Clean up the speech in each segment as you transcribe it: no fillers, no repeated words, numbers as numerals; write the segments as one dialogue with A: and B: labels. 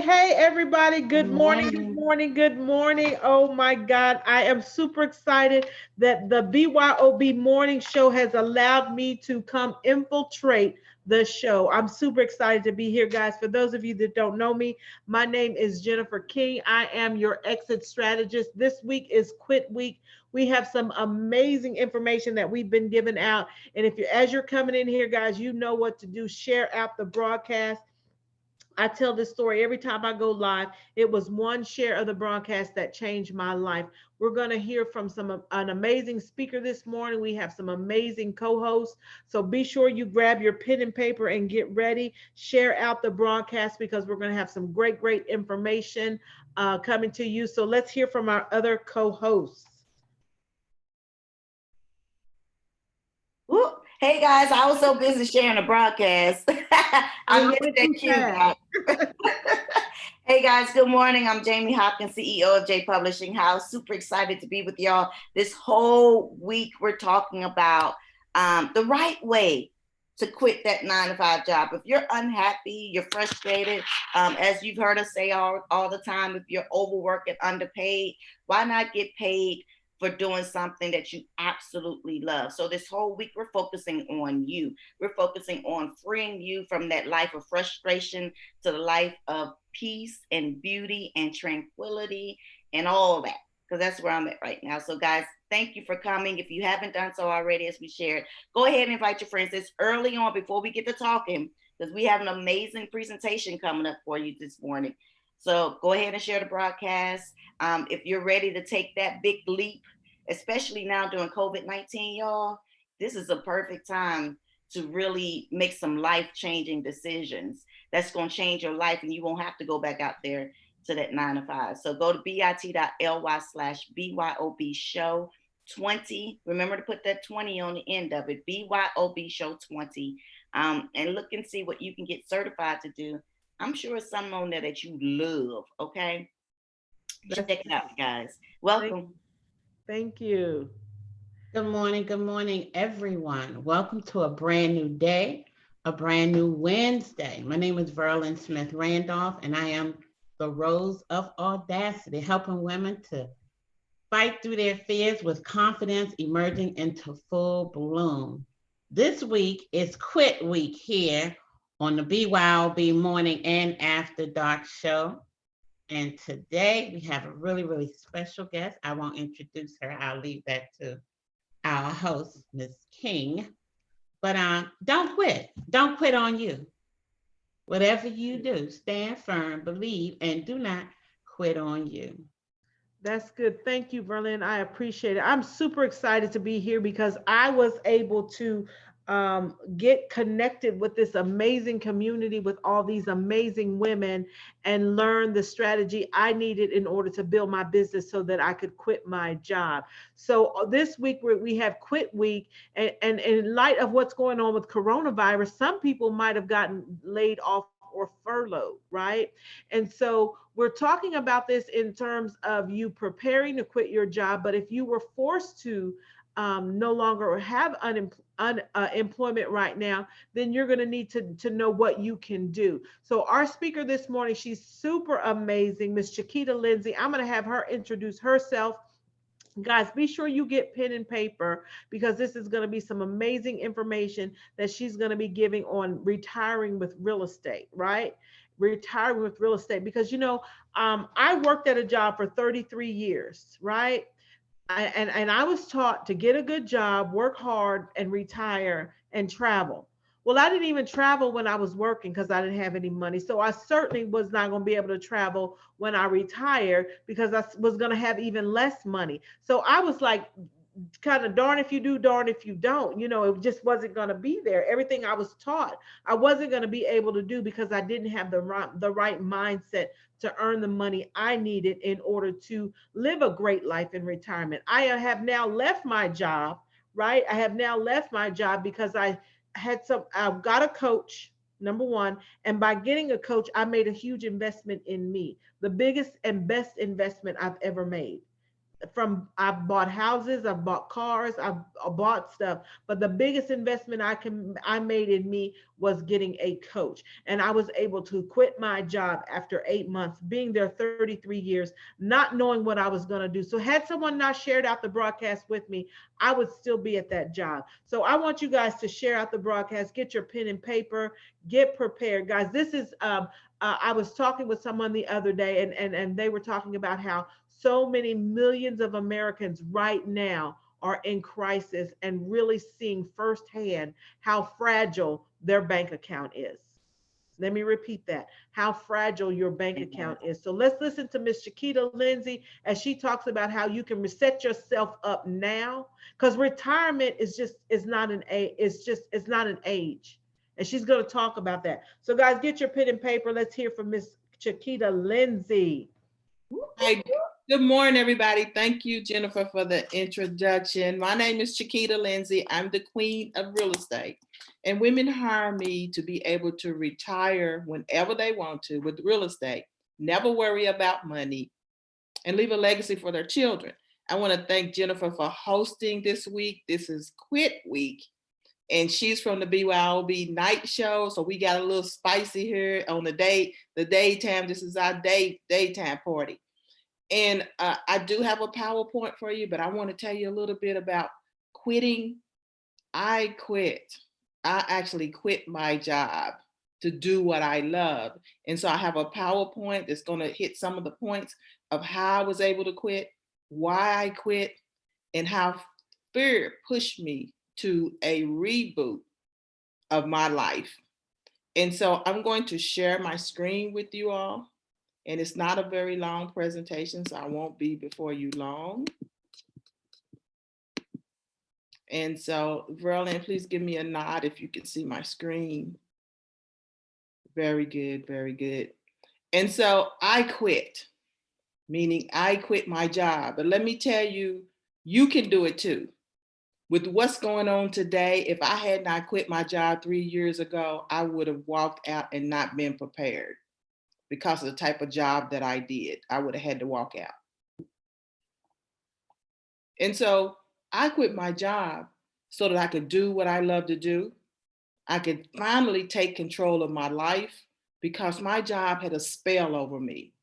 A: Hey, everybody.
B: Good
A: Good morning. Good
B: morning.
A: morning. Good morning. Oh my God. I am super excited that the BYOB morning show has allowed me to come infiltrate the show. I'm super excited to be here, guys. For those of you that don't know me, my name is Jennifer King. I am your exit strategist. This week is quit week. We have some amazing information that we've been giving out. And if you, as you're coming in here, guys, you know what to do. Share out the broadcast. I tell this story every time I go live. It was one share of the broadcast that changed my life. We're going to hear from an amazing speaker this morning. We have some amazing co-hosts. So be sure you grab your pen and paper and get ready. Share out the broadcast because we're going to have some great information coming to you. So let's hear from our other co-hosts.
B: Woo. Hey guys, I was so busy sharing the broadcast. I
A: I
B: missed
A: went
B: that
A: too
B: cue,
A: fast.
B: guys. Hey guys, good morning. I'm Jamie Hopkins, CEO of J Publishing House. Super excited to be with y'all. This whole week, we're talking about the right way to quit that 9 to 5 job. If you're unhappy, you're frustrated, as you've heard us say all the time, if you're overworked and underpaid, why not get paid for doing something that you absolutely love? So this whole week, we're focusing on you. We're focusing on freeing you from that life of frustration to the life of peace and beauty and tranquility and all that, because that's where I'm at right now. So guys, thank you for coming. If you haven't done so already, as we shared, go ahead and invite your friends. It's early on before we get to talking, because we have an amazing presentation coming up for you this morning. So go ahead and share the broadcast. If you're ready to take that big leap, especially now during COVID-19, y'all, this is a perfect time to really make some life-changing decisions that's going to change your life, and you won't have to go back out there to that 9 to 5. So go to bit.ly/BYOB show 20. Remember to put that 20 on the end of it, BYOB show 20, and look and see what you can get certified to do. I'm sure it's something on there that you love. Okay, check
A: That's
B: it out, guys.
A: thank,
B: Welcome.
A: thank you.
C: Good morning, everyone. Welcome to a brand new day, a brand new Wednesday. My name is Verlin Smith Randolph, and I am the Rose of Audacity, helping women to fight through their fears with confidence, emerging into full bloom. This week is Quit Week here on the BYOB Morning and After Dark show. And today we have a really special guest. I won't introduce her, I'll leave that to our host, Ms. King. But don't quit. Don't quit on you. Whatever you do, stand firm, believe, and do not quit on you.
A: That's good. Thank you, Verlin. I appreciate it. I'm super excited to be here because I was able to get connected with this amazing community, with all these amazing women, and learn the strategy I needed in order to build my business so that I could quit my job. So this week we have Quit Week, and in light of what's going on with coronavirus, some people might have gotten laid off or furloughed, right? And so we're talking about this in terms of you preparing to quit your job. But if you were forced to no longer have employment right now, then you're going to need to know what you can do. So our speaker this morning, she's super amazing, Miss Chiquita Lindsay. I'm going to have her introduce herself. Guys, be sure you get pen and paper because this is going to be some amazing information that she's going to be giving on retiring with real estate, right? Retiring with real estate. Because, I worked at a job for 33 years, right? And I was taught to get a good job, work hard, and retire and travel. Well, I didn't even travel when I was working because I didn't have any money. So I certainly was not going to be able to travel when I retired because I was going to have even less money. So I was like, kind of darn if you do, darn if you don't. It just wasn't going to be there. Everything I was taught, I wasn't going to be able to do because I didn't have the right mindset to earn the money I needed in order to live a great life in retirement. I have now left my job, right? I have now left my job because I've got a coach. Number one, and by getting a coach, I made a huge investment in me, the biggest and best investment I've ever made. I've bought houses, I've bought cars, I've bought stuff, but the biggest investment I made in me was getting a coach. And I was able to quit my job after 8 months, being there 33 years, not knowing what I was going to do. So had someone not shared out the broadcast with me, I would still be at that job. So I want you guys to share out the broadcast, get your pen and paper, get prepared, guys. This is I was talking with someone the other day, and they were talking about how so many millions of Americans right now are in crisis and really seeing firsthand how fragile their bank account is. Let me repeat that, how fragile your bank account is. So let's listen to Miss Chiquita Lindsay as she talks about how you can reset yourself up now, because retirement is not an age, it's not an age. And she's going to talk about that. So guys, get your pen and paper. Let's hear from Miss Chiquita Lindsay.
D: Hey, good morning, everybody. Thank you, Jennifer, for the introduction. My name is Chiquita Lindsay. I'm the queen of real estate. And women hire me to be able to retire whenever they want to with real estate, never worry about money, and leave a legacy for their children. I want to thank Jennifer for hosting this week. This is Quit Week. And she's from the BYOB night show. So we got a little spicy here on the daytime. This is our daytime party. And I do have a PowerPoint for you, but I want to tell you a little bit about quitting. I quit. I actually quit my job to do what I love. And so I have a PowerPoint that's going to hit some of the points of how I was able to quit, why I quit, and how fear pushed me to a reboot of my life. And so I'm going to share my screen with you all. And it's not a very long presentation, so I won't be before you long. And so, Verlin, please give me a nod if you can see my screen. Very good, very good. And so I quit, meaning I quit my job. But let me tell you, you can do it too. With what's going on today, if I had not quit my job 3 years ago, I would have walked out and not been prepared because of the type of job that I did. I would have had to walk out. And so I quit my job so that I could do what I love to do. I could finally take control of my life because my job had a spell over me.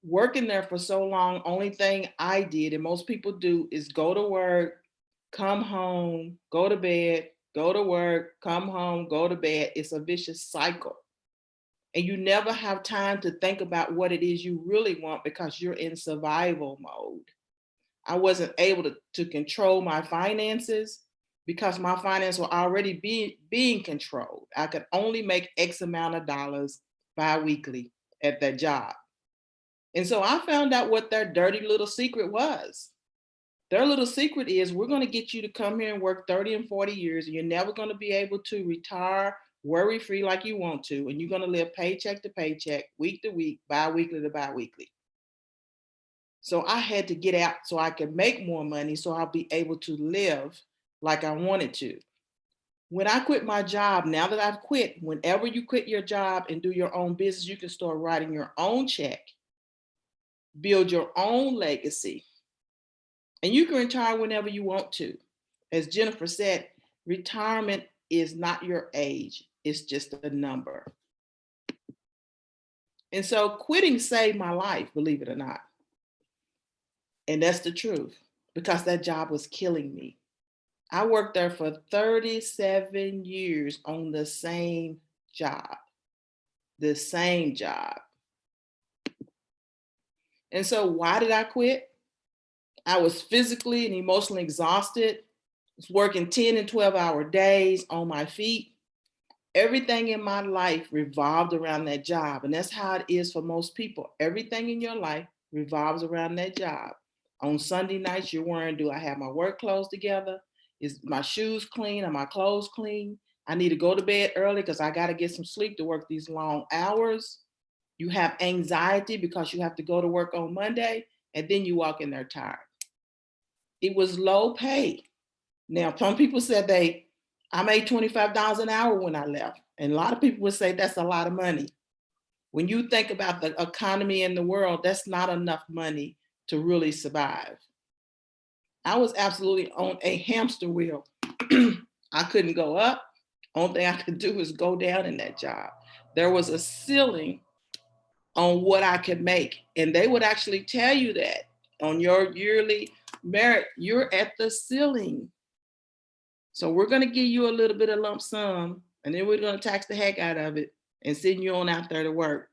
D: Working there for so long, only thing I did, and most people do, is go to work, come home, go to bed, go to work, come home, go to bed. It's a vicious cycle. And you never have time to think about what it is you really want because you're in survival mode. I wasn't able to control my finances because my finances were already being controlled. I could only make X amount of dollars bi-weekly at that job. And so I found out what their dirty little secret was. Their little secret is, we're going to get you to come here and work 30 and 40 years, and you're never going to be able to retire worry-free like you want to, and you're going to live paycheck to paycheck, week to week, bi-weekly to bi-weekly. So I had to get out so I could make more money so I'll be able to live like I wanted to. When I quit my job, now that I've quit, whenever you quit your job and do your own business, you can start writing your own check, build your own legacy, and you can retire whenever you want to. As Jennifer said, retirement is not your age, it's just a number. And so quitting saved my life, believe it or not. And that's the truth, because that job was killing me. I worked there for 37 years on the same job. And so why did I quit? I was physically and emotionally exhausted. I was working 10 and 12-hour days on my feet. Everything in my life revolved around that job. And that's how it is for most people. Everything in your life revolves around that job. On Sunday nights, you're worrying, do I have my work clothes together? Is my shoes clean? Are my clothes clean? I need to go to bed early because I got to get some sleep to work these long hours. You have anxiety because you have to go to work on Monday, and then you walk in there tired. It was low pay. Now, some people said I made $25 an hour when I left. And a lot of people would say that's a lot of money. When you think about the economy in the world, that's not enough money to really survive. I was absolutely on a hamster wheel. I couldn't go up. Only thing I could do was go down in that job. There was a ceiling on what I could make. And they would actually tell you that on your yearly merit, you're at the ceiling. So we're going to give you a little bit of lump sum, and then we're going to tax the heck out of it and send you on out there to work.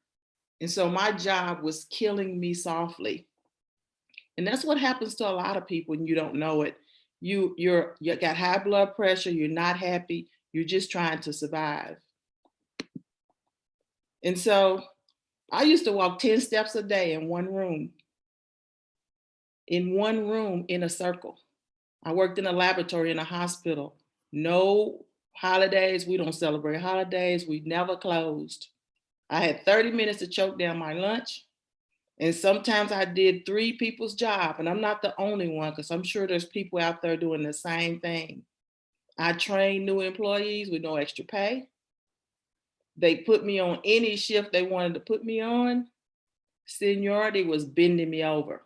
D: And so my job was killing me softly. And that's what happens to a lot of people when you don't know it. You got high blood pressure, you're not happy, you're just trying to survive. And so I used to walk 10 steps a day in one room, in a circle. I worked in a laboratory in a hospital. No holidays. We don't celebrate holidays. We never closed. I had 30 minutes to choke down my lunch. And sometimes I did 3 people's job. And I'm not the only one, because I'm sure there's people out there doing the same thing. I trained new employees with no extra pay. They put me on any shift they wanted to put me on. Seniority was bending me over.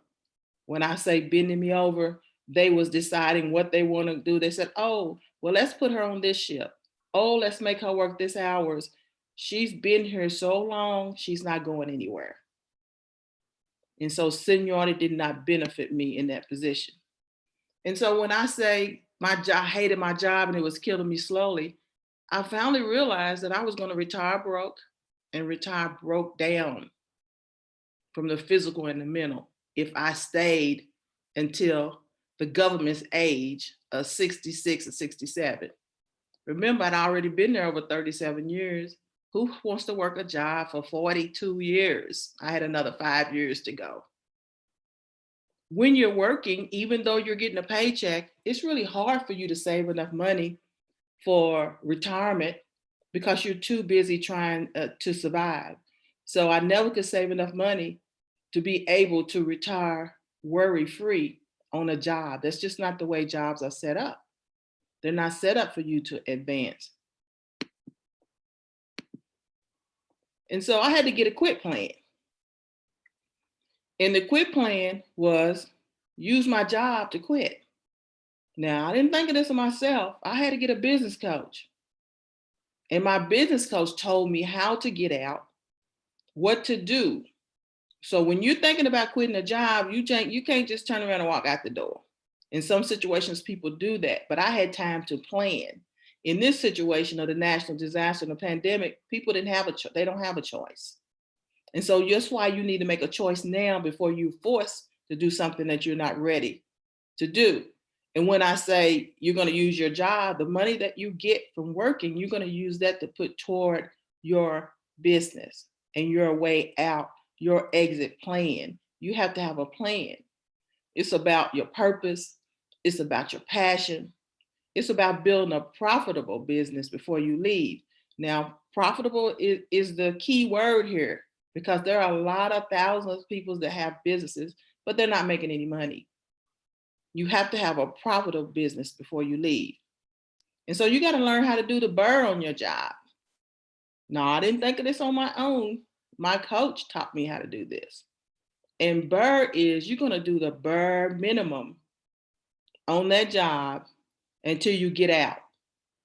D: When I say bending me over, they was deciding what they want to do. They said, oh, well, let's put her on this shift. Oh, let's make her work this hours. She's been here so long, she's not going anywhere. And so seniority did not benefit me in that position. And so when I say I hated my job and it was killing me slowly, I finally realized that I was going to retire broke and retire broke down from the physical and the mental if I stayed until the government's age of 66 or 67. Remember, I'd already been there over 37 years. Who wants to work a job for 42 years? I had another 5 years to go. When you're working, even though you're getting a paycheck, it's really hard for you to save enough money for retirement because you're too busy trying to survive. So I never could save enough money to be able to retire worry-free on a job. That's just not the way jobs are set up. They're not set up for you to advance. And so I had to get a quit plan. And the quit plan was use my job to quit. Now, I didn't think of this of myself. I had to get a business coach. And my business coach told me how to get out, what to do. So when you're thinking about quitting a job, you can't just turn around and walk out the door. In some situations, people do that, but I had time to plan. In this situation of the national disaster and the pandemic, people they don't have a choice. And so that's why you need to make a choice now before you're forced to do something that you're not ready to do. And when I say you're going to use your job, the money that you get from working, you're going to use that to put toward your business and your way out, your exit plan. You have to have a plan. It's about your purpose. It's about your passion. It's about building a profitable business before you leave. Now, profitable is the key word here, because there are a lot of thousands of people that have businesses, but they're not making any money. You have to have a profitable business before you leave. And so you got to learn how to do the BRRRR on your job. No, I didn't think of this on my own. My coach taught me how to do this. And BRRRR is you're going to do the BRRRR minimum on that job until you get out.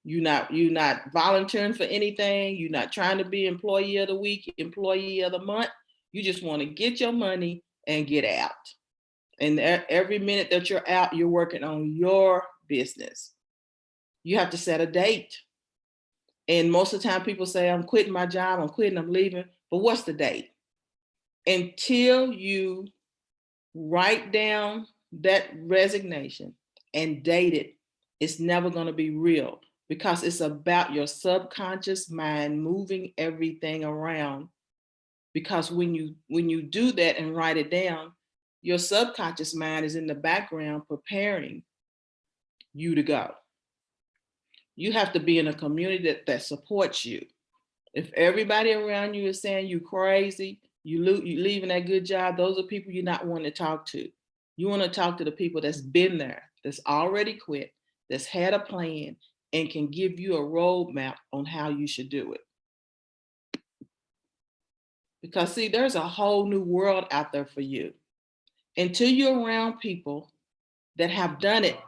D: You're not volunteering for anything. You're not trying to be employee of the week, employee of the month. You just want to get your money and get out. And every minute that you're out, you're working on your business. You have to set a date. And most of the time people say, I'm quitting my job, I'm quitting, I'm leaving. But what's the date? Until you write down that resignation and date it, it's never going to be real, because it's about your subconscious mind moving everything around. Because when you do that and write it down, your subconscious mind is in the background preparing you to go. You have to be in a community that supports you. If everybody around you is saying you crazy, you leaving that good job, those are people you're not wanting to talk to. You want to talk to the people that's been there, that's already quit, that's had a plan, and can give you a roadmap on how you should do it. Because see, there's a whole new world out there for you. Until you're around people that have done it,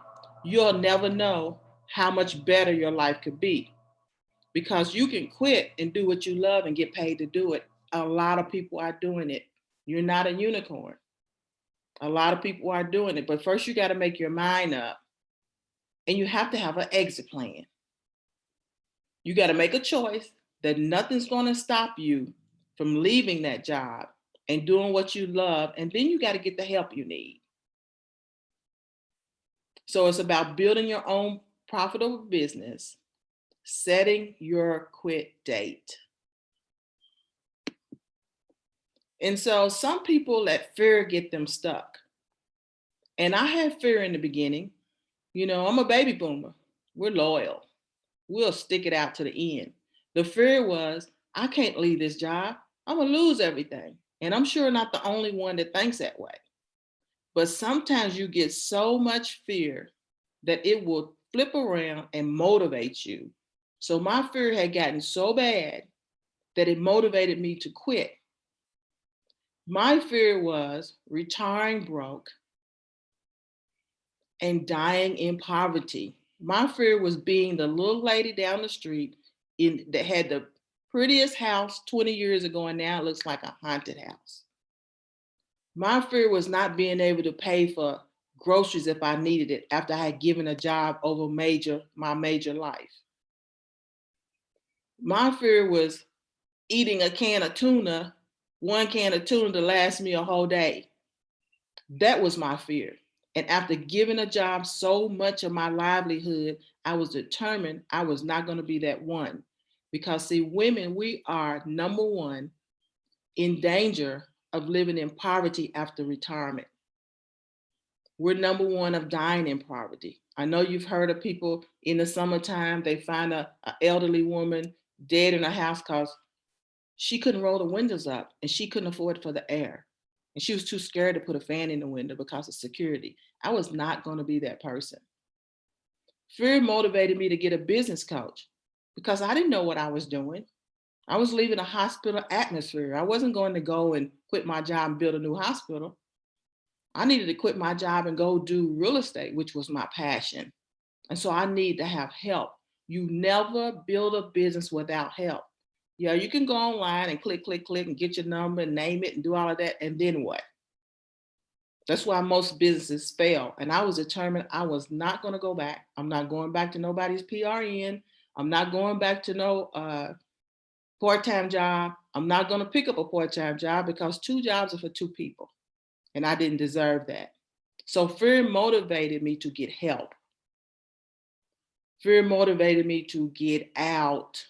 D: you'll never know how much better your life could be. Because you can quit and do what you love and get paid to do it. A lot of people are doing it. You're not a unicorn. A lot of people are doing it, but first you got to make your mind up, and you have to have an exit plan. You got to make a choice that nothing's going to stop you from leaving that job and doing what you love, and then you got to get the help you need. So it's about building your own profitable business, setting your quit date. And so some people let fear get them stuck. And I had fear in the beginning. You know, I'm a baby boomer. We're loyal. We'll stick it out to the end. The fear was, I can't leave this job. I'm going to lose everything. And I'm sure not the only one that thinks that way. But sometimes you get so much fear that it will flip around and motivate you. So my fear had gotten so bad that it motivated me to quit. My fear was retiring broke and dying in poverty. My fear was being the little lady down the street that had the prettiest house 20 years ago, and now it looks like a haunted house. My fear was not being able to pay for groceries if I needed it after I had given a job over my major life. My fear was eating a can of tuna, one can of tuna to last me a whole day. That was my fear. And after giving a job so much of my livelihood, I was determined I was not going to be that one. Because see, women, we are number one in danger of living in poverty after retirement. We're number one of dying in poverty. I know you've heard of people in the summertime, they find an elderly woman dead in a house because she couldn't roll the windows up and she couldn't afford for the air. And she was too scared to put a fan in the window because of security. I was not going to be that person. Fear motivated me to get a business coach because I didn't know what I was doing. I was leaving a hospital atmosphere. I wasn't going to go and quit my job and build a new hospital. I needed to quit my job and go do real estate, which was my passion. And so I need to have help. You never build a business without help. Yeah, you can go online and click and get your number and name it and do all of that. And then what? That's why most businesses fail. And I was determined I was not going to go back. I'm not going back to nobody's PRN. I'm not going back to no part-time job. I'm not going to pick up a part-time job because 2 jobs are for 2 people. And I didn't deserve that. So fear motivated me to get help. Fear motivated me to get out.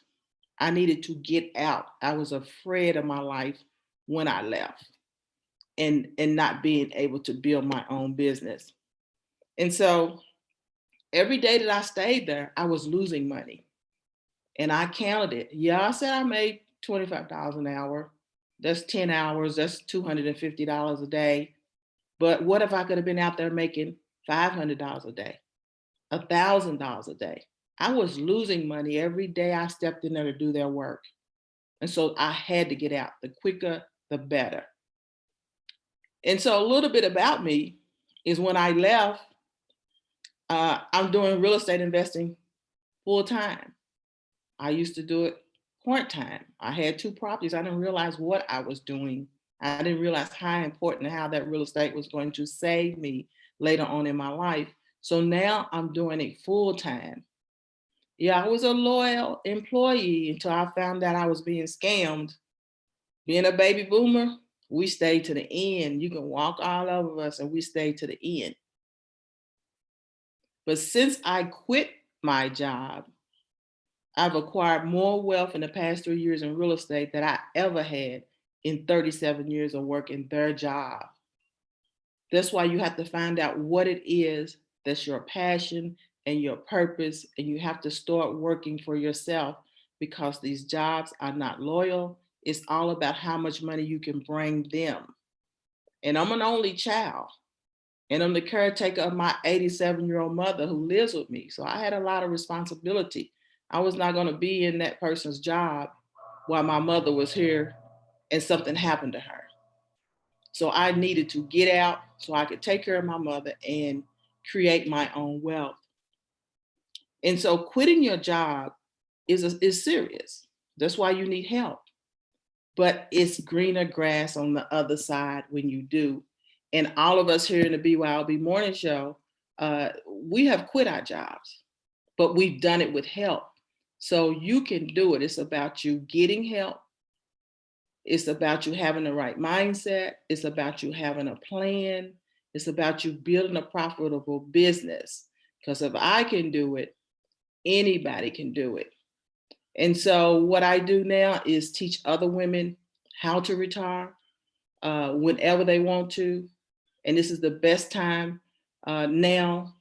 D: I needed to get out. I was afraid of my life when I left and not being able to build my own business. And so every day that I stayed there, I was losing money. And I counted it. Yeah, I said I made $25 an hour. That's 10 hours. That's $250 a day. But what if I could have been out there making $500 a day, $1,000 a day? I was losing money every day I stepped in there to do their work. And so I had to get out. The quicker, the better. And so a little bit about me is when I left, I'm doing real estate investing full time. I used to do it part-time. I had 2 properties. I didn't realize what I was doing. I didn't realize how important and how that real estate was going to save me later on in my life. So now I'm doing it full time. Yeah, I was a loyal employee until I found out I was being scammed. Being a baby boomer, we stayed to the end. You can walk all over us and we stayed to the end. But since I quit my job, I've acquired more wealth in the past 3 years in real estate than I ever had in 37 years of working their job. That's why you have to find out what it is that's your passion and your purpose, and you have to start working for yourself because these jobs are not loyal. It's all about how much money you can bring them. And I'm an only child, and I'm the caretaker of my 87-year-old mother who lives with me. So I had a lot of responsibility. I was not going to be in that person's job while my mother was here and something happened to her. So I needed to get out so I could take care of my mother and create my own wealth. And so quitting your job is serious. That's why you need help. But it's greener grass on the other side when you do. And all of us here in the BYOB Morning Show, we have quit our jobs, but we've done it with help. So you can do it. It's about you getting help. It's about you having the right mindset. It's about you having a plan. It's about you building a profitable business. Because if I can do it, anybody can do it. And so what I do now is teach other women how to retire whenever they want to. And this is the best time now.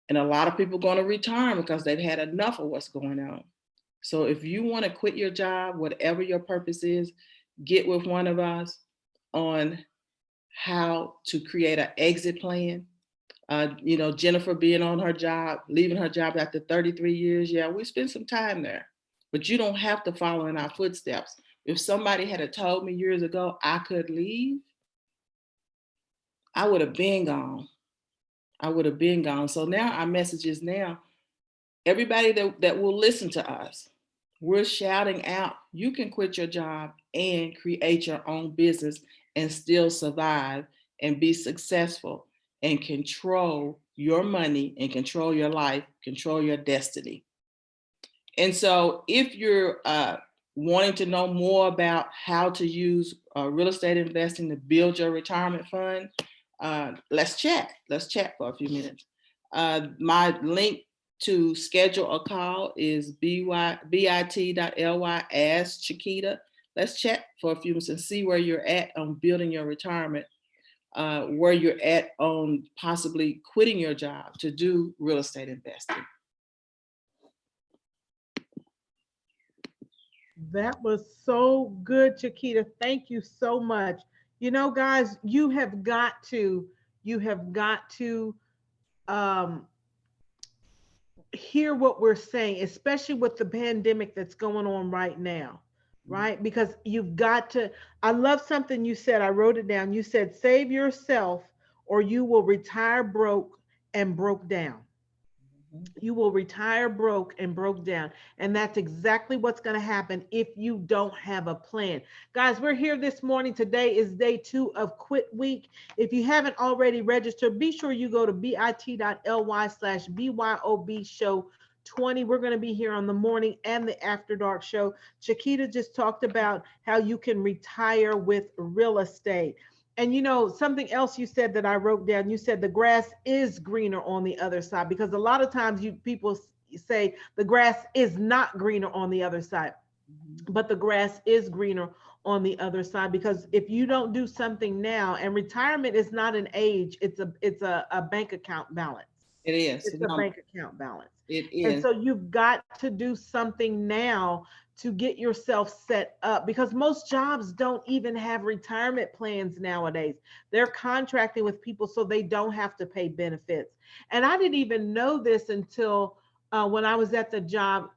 D: And a lot of people are going to retire because they've had enough of what's going on. So if you want to quit your job, whatever your purpose is, get with one of us on how to create an exit plan. Jennifer being on her job, leaving her job after 33 years. Yeah, we spent some time there, but you don't have to follow in our footsteps. If somebody had told me years ago I could leave, I would have been gone. I would have been gone. So now our message is now, everybody that will listen to us, we're shouting out, you can quit your job and create your own business and still survive and be successful and control your money and control your life, control your destiny. And so if you're wanting to know more about how to use real estate investing to build your retirement fund, let's chat. Let's chat for a few minutes. My link to schedule a call is bit.ly Ask Chiquita. Let's chat for a few minutes and see where you're at on building your retirement, where you're at on possibly quitting your job to do real estate investing.
A: That was so good, Chiquita. Thank you so much. You know, guys, you have got to hear what we're saying, especially with the pandemic that's going on right now, right? Because you've got to, I love something you said, I wrote it down. You said, save yourself or you will retire broke and broke down. You will retire broke and broke down. And that's exactly what's going to happen if you don't have a plan. Guys, we're here this morning. Today is day 2 of Quit Week. If you haven't already registered, be sure you go to bit.ly/BYOB show 20. We're going to be here on the morning and the after dark show. Chiquita just talked about how you can retire with real estate. And you know, something else you said that I wrote down, you said the grass is greener on the other side, because a lot of times people say the grass is not greener on the other side, but the grass is greener on the other side, because if you don't do something now, and retirement is not an age, it's a bank account balance.
D: It is.
A: It's a bank account balance.
D: It is.
A: And so you've got to do something now to get yourself set up, because most jobs don't even have retirement plans nowadays. They're contracting with people so they don't have to pay benefits. And I didn't even know this until when I was at the job.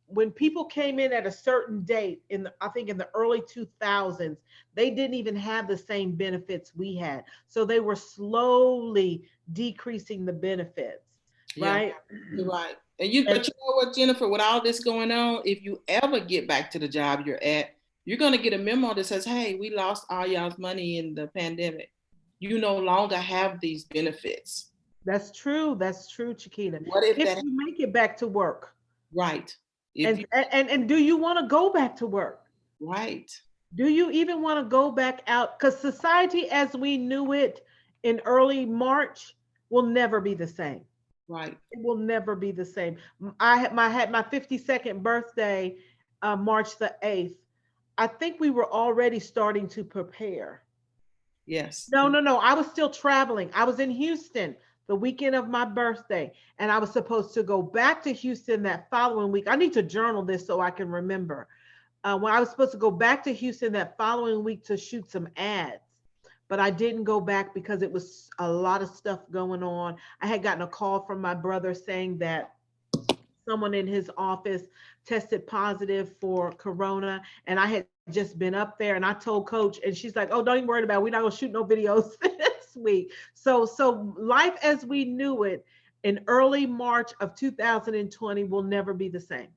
A: When people came in at a certain date I think in the early 2000s, they didn't even have the same benefits we had. So they were slowly decreasing the benefits, right?
D: You're right. But you know what, Jennifer, with all this going on, if you ever get back to the job you're at, you're going to get a memo that says, hey, we lost all y'all's money in the pandemic. You no longer have these benefits.
A: That's true. That's true, Chiquita.
D: What if
A: you make it back to work?
D: Right.
A: And do you want to go back to work?
D: Right.
A: Do you even want to go back out? Because society as we knew it in early March will never be the same.
D: Right.
A: It will never be the same. I had my 52nd birthday, March the 8th. I think we were already starting to prepare.
D: Yes.
A: No. I was still traveling. I was in Houston the weekend of my birthday, and I was supposed to go back to Houston that following week. I need to journal this so I can remember. When I was supposed to go back to Houston that following week to shoot some ads. But I didn't go back because it was a lot of stuff going on. I had gotten a call from my brother saying that someone in his office tested positive for corona, and I had just been up there, and I told Coach, and she's like, oh, don't even worry about it. We're not gonna shoot no videos this week. So life as we knew it in early March of 2020 will never be the same.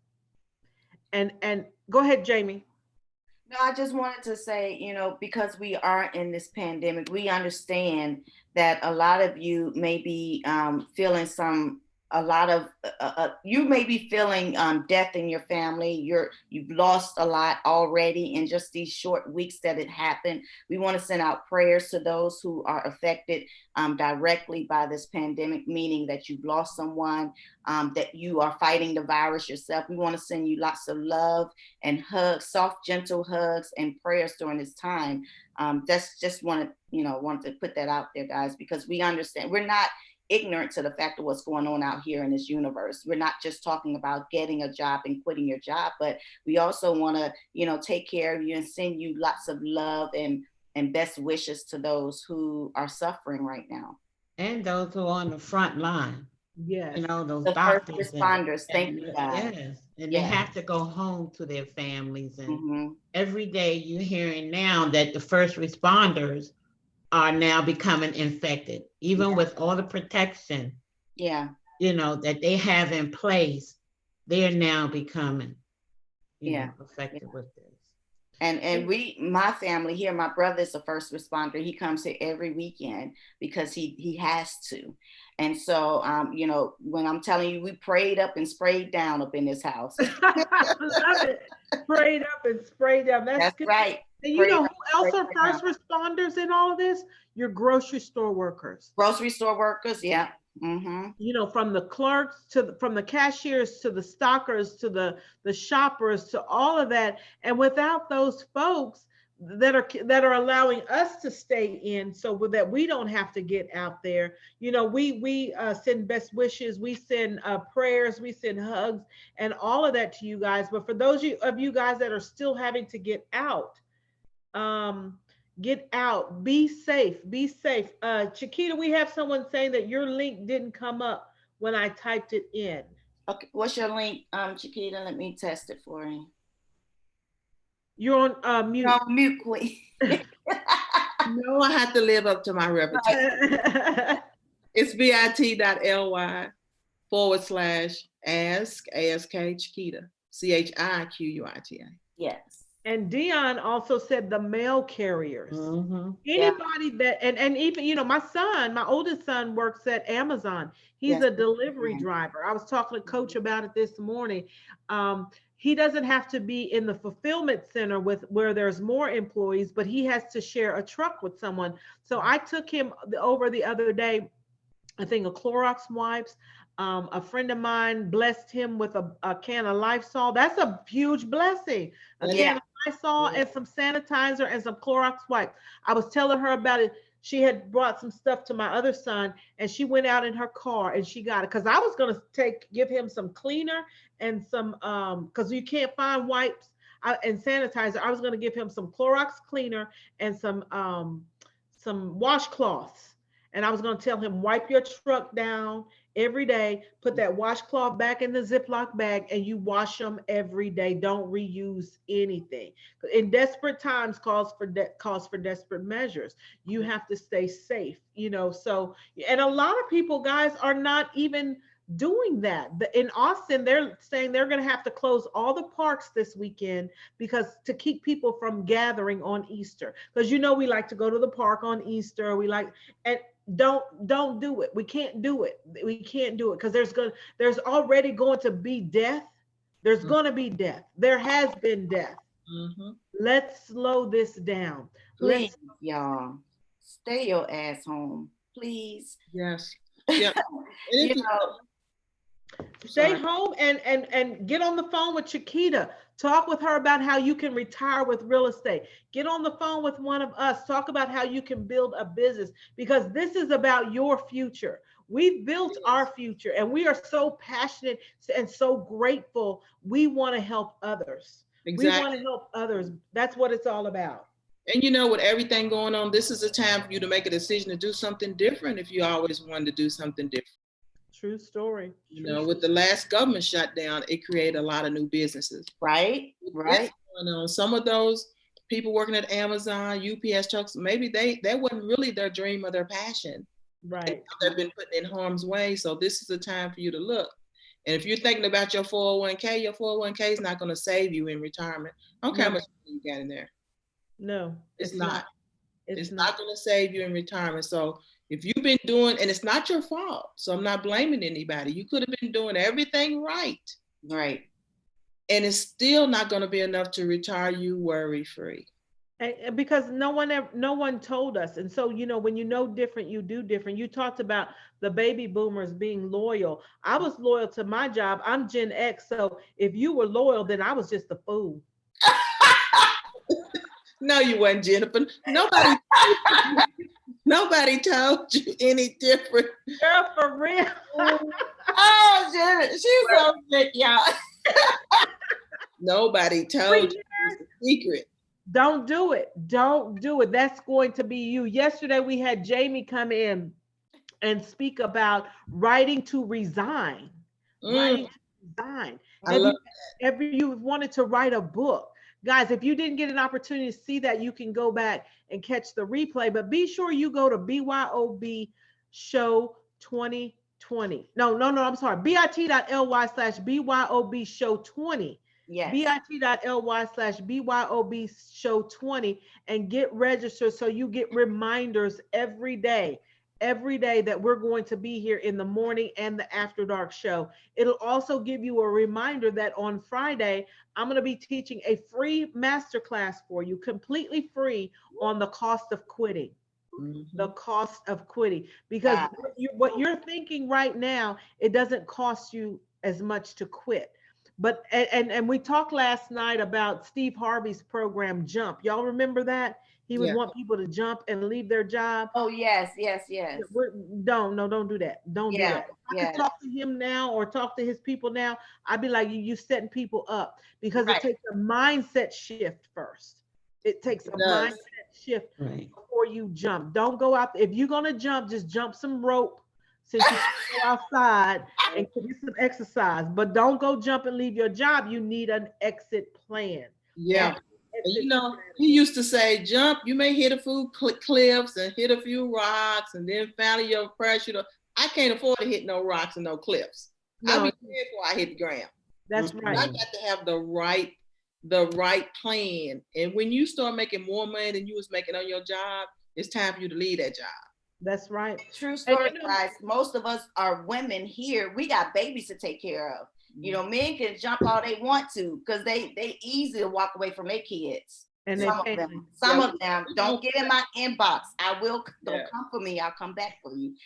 A: And go ahead, Jamie.
B: No, I just wanted to say, because we are in this pandemic, we understand that a lot of you may be feeling you may be feeling death in your family. You've lost a lot already in just these short weeks that it happened. We want to send out prayers to those who are affected directly by this pandemic, meaning that you've lost someone, that you are fighting the virus yourself. We want to send you lots of love and hugs, soft, gentle hugs and prayers during this time. That's just wanted to put that out there, guys, because we understand we're not ignorant to the fact of what's going on out here in this universe. We're not just talking about getting a job and quitting your job, but we also want to, take care of you and send you lots of love and best wishes to those who are suffering right now.
C: And those who are on the front line.
A: Yes.
C: Those
B: the
C: doctors.
B: first responders. Thank you, guys.
C: Yes. And
B: Yes.
C: they have to go home to their families. And
B: Mhm.
C: every day you're hearing now that the first responders are now becoming infected, even with all the protection,
B: Yeah.
C: that they have in place, they're now becoming, affected with this.
B: And my family here, my brother is a first responder. He comes here every weekend because he has to. And so, when I'm telling you, we prayed up and sprayed down up in this house.
A: I love it. Prayed up and sprayed down. That's good.
B: right.
A: And
B: Prayed
A: who
B: up,
A: else are
B: sprayed
A: first responders in all of this? Your grocery store workers.
B: Grocery store workers, yeah. Mm-hmm.
A: From the clerks from the cashiers to the stockers to the shoppers to all of that. And without those folks that are allowing us to stay in, so that we don't have to get out there, we send best wishes, we send prayers, we send hugs, and all of that to you guys. But for those of you guys that are still having to get out, be safe. Chiquita, we have someone saying that your link didn't come up when I typed it in.
B: Okay, what's your link, Chiquita? Let me test it for you.
A: You're on mute.
B: No, mute, queen.
D: No, I have to live up to my reputation. It's bit.ly/ask Chiquita, CHIQUITA.
B: Yes.
A: And Dion also said the mail carriers.
C: Mm-hmm.
A: Anybody that, and even, my oldest son works at Amazon. He's a delivery driver. I was talking to Coach about it this morning. He doesn't have to be in the fulfillment center where there's more employees, but he has to share a truck with someone. So I took him over the other day, I think of Clorox wipes. A friend of mine blessed him with a can of Lysol. That's a huge blessing. A can of Lysol and some sanitizer and some Clorox wipes. I was telling her about it. She had brought some stuff to my other son, and she went out in her car and she got it. Because I was going to give him some cleaner and some, because you can't find wipes and sanitizer. I was going to give him some Clorox cleaner and some washcloths. And I was going to tell him, wipe your truck down every day, put that washcloth back in the Ziploc bag, and you wash them every day. Don't reuse anything. In desperate times calls for desperate measures. You have to stay safe, so, and a lot of people, guys, are not even doing that. In Austin, they're saying they're going to have to close all the parks this weekend to keep people from gathering on Easter. Because we like to go to the park on Easter. And don't do it. We can't do it. We can't do it because there's already going to be death. There's going to be death. There has been death. Mm-hmm. Let's slow this down.
B: Please, y'all, stay your ass home, please.
D: Yes. Yeah.
A: Stay home and get on the phone with Chiquita. Talk with her about how you can retire with real estate. Get on the phone with one of us. Talk about how you can build a business, because this is about your future. We've built our future and we are so passionate and so grateful. We want to help others. Exactly. We want to help others. That's what it's all about.
D: And with everything going on, this is a time for you to make a decision to do something different if you always wanted to do something different.
A: True story.
D: With the last government shutdown, it created a lot of new businesses.
B: Right.
D: Some of those people working at Amazon, UPS trucks, maybe that wasn't really their dream or their passion.
A: Right.
D: They've been put in harm's way. So this is the time for you to look. And if you're thinking about your 401k, your 401k is not going to save you in retirement. I don't care how much you got in there.
A: No,
D: It's not.
A: It's
D: not going to save you in retirement. So if you've been doing, and it's not your fault, so I'm not blaming anybody. You could have been doing everything right.
B: Right.
D: And it's still not going to be enough to retire you worry-free.
A: And because no one told us. And so, you know, when you know different, you do different. You talked about the baby boomers being loyal. I was loyal to my job. I'm Gen X. So if you were loyal, then I was just a fool.
D: No, you weren't, Jennifer. Nobody told you any different.
A: Girl, for real.
B: Oh, Jennifer, she's so sick, y'all.
D: Nobody told you. It was a secret.
A: Don't do it. Don't do it. That's going to be you. Yesterday, we had Jamie come in and speak about writing to resign. Writing to resign.
D: I love
A: If you wanted to write a book, guys, if you didn't get an opportunity to see that, you can go back and catch the replay. But be sure you go to BYOB Show 2020. No, I'm sorry. bit.ly/BYOB Show 20.
B: Yes.
A: bit.ly/BYOB Show 20 and get registered so you get reminders every day that we're going to be here in the morning and the After Dark show. It'll also give you a reminder that on Friday, I'm going to be teaching a free masterclass for you, completely free, on the cost of quitting. The cost of quitting. Because what you're thinking right now, it doesn't cost you as much to quit. But and we talked last night about Steve Harvey's program Jump. Y'all remember that? He would want people to jump and leave their job.
B: Oh, yes.
A: Don't do that. Don't do that. If I could talk to him now or talk to his people now, I'd be like, you setting people up, because it takes a mindset shift first. It takes a mindset shift before you jump. Don't go out. If you're going to jump, just jump some rope since you go outside and get some exercise. But don't go jump and leave your job. You need an exit plan.
D: Yeah. You know, he used to say, jump, you may hit a few cliffs and hit a few rocks, and then finally your parachute. I can't afford to hit no rocks and no cliffs. I'll be dead before I hit the ground.
A: That's right.
D: I got to have the right plan. And when you start making more money than you was making on your job, it's time for you to leave that job.
A: That's right.
B: True story, guys. Most of us are women here. We got babies to take care of. You know, men can jump all they want to because they easy to walk away from their kids. And some of them don't get in my inbox. Don't come for me. I'll come back for you.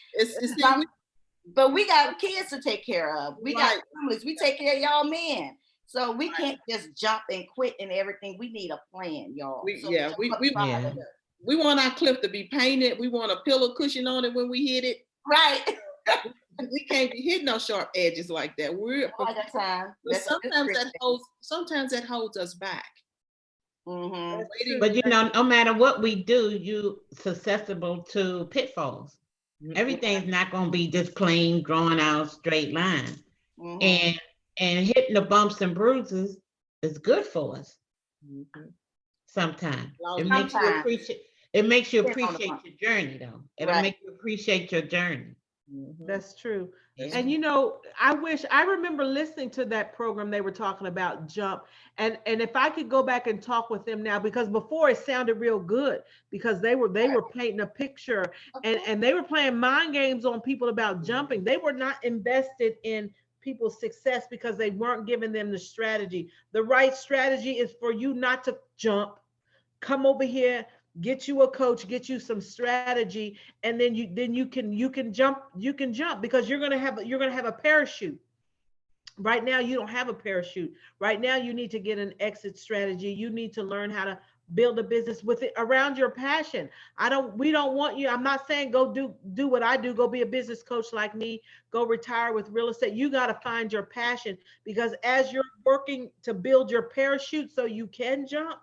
B: But we got kids to take care of. We got families. We take care of y'all men. So we can't just jump and quit and everything. We need a plan, y'all. We want our cliff to be painted. We want a pillow cushion on it when we hit it. Right. We can't be hitting no sharp edges like that. Sometimes that holds us back.
C: But you know, no matter what we do, you susceptible to pitfalls. Everything's not going to be just plain drawn out straight line. And hitting the bumps and bruises is good for us. Sometimes it makes you appreciate your journey, though. It'll make you appreciate your journey.
A: That's true. And you know, I remember listening to that program they were talking about Jump, and if I could go back and talk with them now, because before it sounded real good, because they were painting a picture and they were playing mind games on people about jumping. They were not invested in people's success because they weren't giving them the strategy. The right strategy is for you not to jump. Come over here, get you a coach, get you some strategy, and then you can jump because you're gonna have a parachute. Right now you don't have a parachute. Right now you need to get an exit strategy. You need to learn how to build a business with it around your passion. We don't want you. I'm not saying go do what I do, go be a business coach like me, go retire with real estate. You got to find your passion, because as you're working to build your parachute so you can jump,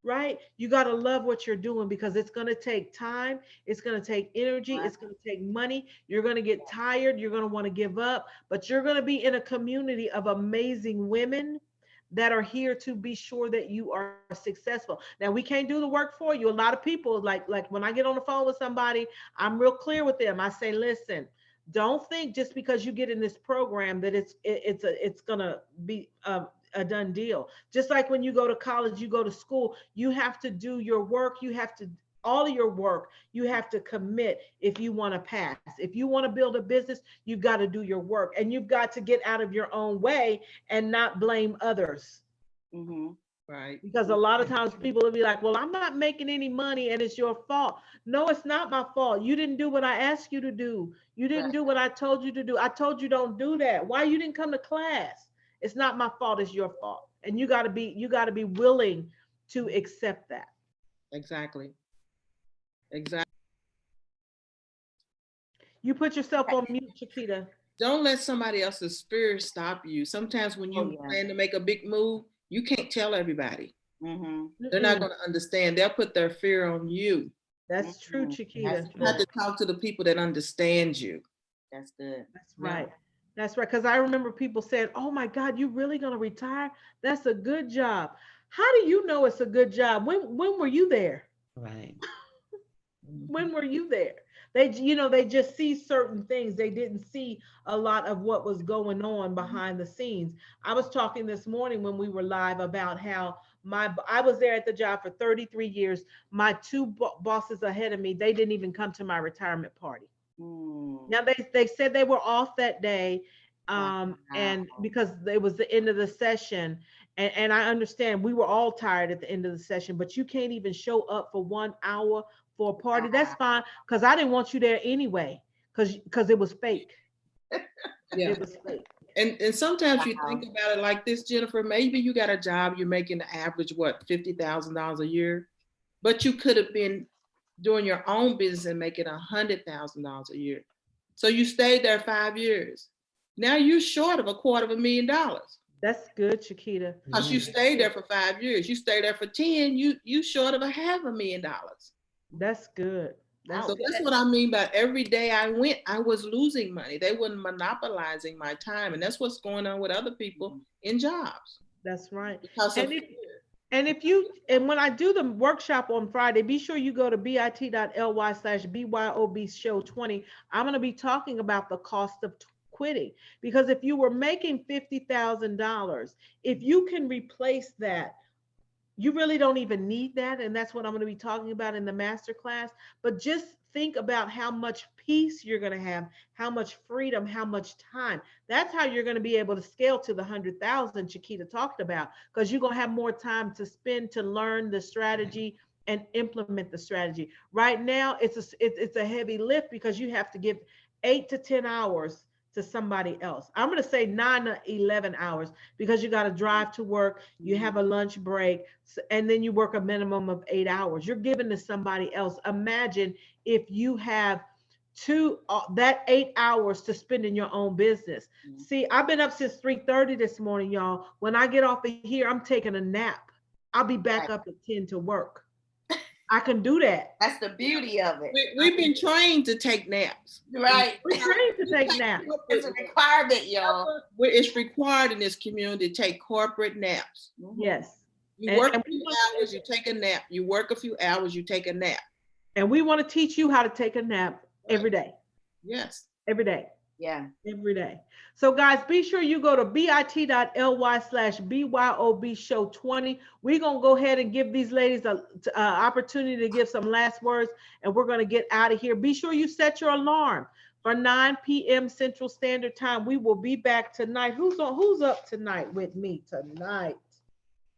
A: right? You got to love what you're doing, because it's going to take time. It's going to take energy. It's going to take money. You're going to get tired. You're going to want to give up, but you're going to be in a community of amazing women that are here to be sure that you are successful. Now, we can't do the work for you. A lot of people, like when I get on the phone with somebody, I'm real clear with them. I say, listen, don't think just because you get in this program that it's gonna be a done deal. Just like when you go to college, you go to school, you have to do your work. You have to all of your work. You have to commit if you want to pass. If you want to build a business, you've got to do your work, and you've got to get out of your own way and not blame others.
B: Mm-hmm.
D: Right.
A: Because a lot of times people will be like, well, I'm not making any money and it's your fault. No, it's not my fault. You didn't do what I asked you to do. You didn't do what I told you to do. I told you don't do that. Why you didn't come to class? It's not my fault, it's your fault. And you got to be willing to accept that.
D: Exactly. Exactly.
A: You put yourself on mute, Chiquita.
D: Don't let somebody else's spirit stop you. Sometimes when you plan to make a big move, you can't tell everybody.
B: Mm-hmm.
D: They're not going to understand. They'll put their fear on you.
A: That's true, Chiquita.
D: You have to talk to the people that understand you.
B: That's good.
A: That's right. That's right. Because I remember people saying, oh my God, you really going to retire? That's a good job. How do you know it's a good job? When were you there?
C: Right.
A: When were you there? They just see certain things. They didn't see a lot of what was going on behind the scenes. I was talking this morning when we were live about how I was there at the job for 33 years. My two bosses ahead of me, they didn't even come to my retirement party. Now they said they were off that day, and because it was the end of the session, and I understand we were all tired at the end of the session, but you can't even show up for 1 hour for a party. That's fine, because I didn't want you there anyway, because it was fake.
D: Yeah.
A: It was fake.
D: And sometimes you think about it like this, Jennifer. Maybe you got a job, you're making the average, what, $50,000 a year, but you could have been doing your own business and making $100,000 a year. So you stayed there 5 years. Now you're short of $250,000.
A: That's good, Chiquita.
D: Because you stayed there for 5 years. You stayed there for 10, you short of $500,000.
A: That's good.
D: So that's what I mean by every day I went, I was losing money. They were monopolizing my time. And that's what's going on with other people in jobs.
A: That's right.
D: Because of
A: And when I do the workshop on Friday, be sure you go to bit.ly/BYOB show 20. I'm going to be talking about the cost of quitting, because if you were making $50,000, if you can replace that, you really don't even need that. And that's what I'm going to be talking about in the masterclass. But just think about how much peace you're going to have, how much freedom, how much time. That's how you're going to be able to scale to the 100,000 Chiquita talked about, because you're going to have more time to spend to learn the strategy and implement the strategy. Right now, it's a heavy lift, because you have to give 8 to 10 hours to somebody else. I'm going to say 9 to 11 hours, because you got to drive to work, you have a lunch break, and then you work a minimum of 8 hours. You're giving to somebody else. Imagine if you have that 8 hours to spend in your own business. See, I've been up since 3:30 this morning, y'all. When I get off of here, I'm taking a nap. I'll be back up at 10 to work. I can do that.
B: That's the beauty of it.
D: We've been trained to take naps.
B: Right.
A: We're trained to take naps.
B: It's a requirement, y'all.
D: It's required in this community to take corporate naps.
A: Yes.
D: You work a few hours, you take a nap. You work a few hours, you take a nap.
A: And we want to teach you how to take a nap every day.
D: Yes.
A: Every day.
B: Yeah.
A: Every day. So guys, be sure you go to bit.ly/BYOB show 20. We're going to go ahead and give these ladies an opportunity to give some last words, and we're going to get out of here. Be sure you set your alarm for 9 p.m. Central Standard Time. We will be back tonight. Who's up tonight with me tonight?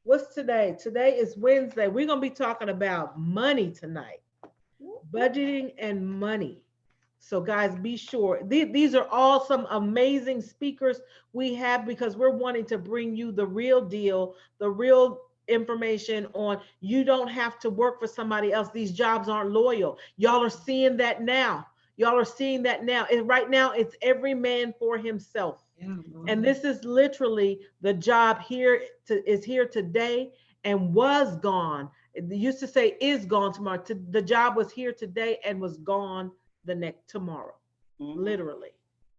A: What's today? Today is Wednesday. We're going to be talking about money tonight. Budgeting and money. So guys, be sure. These are all some amazing speakers we have, because we're wanting to bring you the real deal, the real information on you don't have to work for somebody else. These jobs aren't loyal. Y'all are seeing that now. And right now, it's every man for himself. Yeah. And this is literally the job is here today and was gone. They used to say is gone tomorrow. The job was here today and was gone the next tomorrow. Literally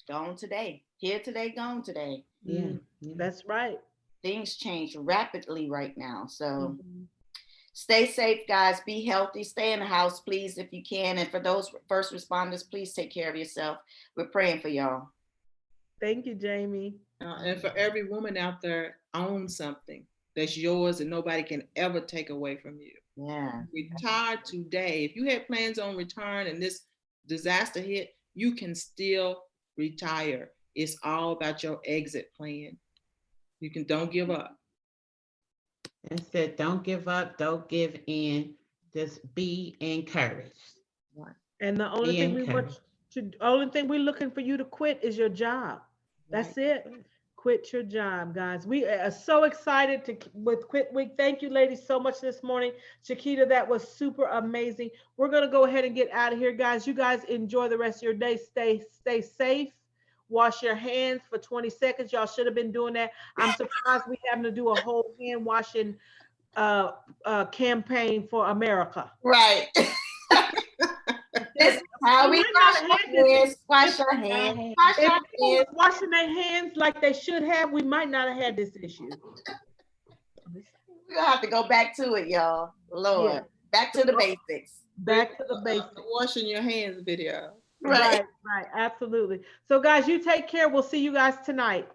B: gone today, here today, gone today.
C: Yeah.
A: That's right.
B: things change rapidly right now. So
A: Mhm.
B: stay safe, guys. Be healthy. Stay in the house, please, if you can. And for those first responders, please take care of yourself. We're praying for y'all.
A: Thank you, Jamie.
D: And for every woman out there, own something that's yours and nobody can ever take away from you.
B: Yeah.
D: Retire today. If you had plans on retiring and this disaster hit, you can still retire. It's all about your exit plan. Don't give up.
C: And said, don't give up, don't give in, just be encouraged.
A: And the only
C: Be
A: thing we want
C: encouraged.
A: only thing we're looking for you to quit is your job. That's it. Quit your job, guys. We are so excited with Quit Week. Thank you, ladies, so much this morning. Chiquita, that was super amazing. We're gonna go ahead and get out of here, guys. You guys enjoy the rest of your day. Stay safe. Wash your hands for 20 seconds. Y'all should have been doing that. I'm surprised we having to do a whole hand washing campaign for America.
B: Right. This is how we wash our hands. Wash our hands. Wash
A: If
B: our
A: people
B: hands.
A: was washing their hands like they should have, we might not have had this issue.
B: We're gonna have to go back to it, y'all. Lord.
A: Yeah.
B: Back to the basics.
A: Back to the basics.
D: Washing your hands video.
B: Right.
A: Right, absolutely. So guys, you take care. We'll see you guys tonight.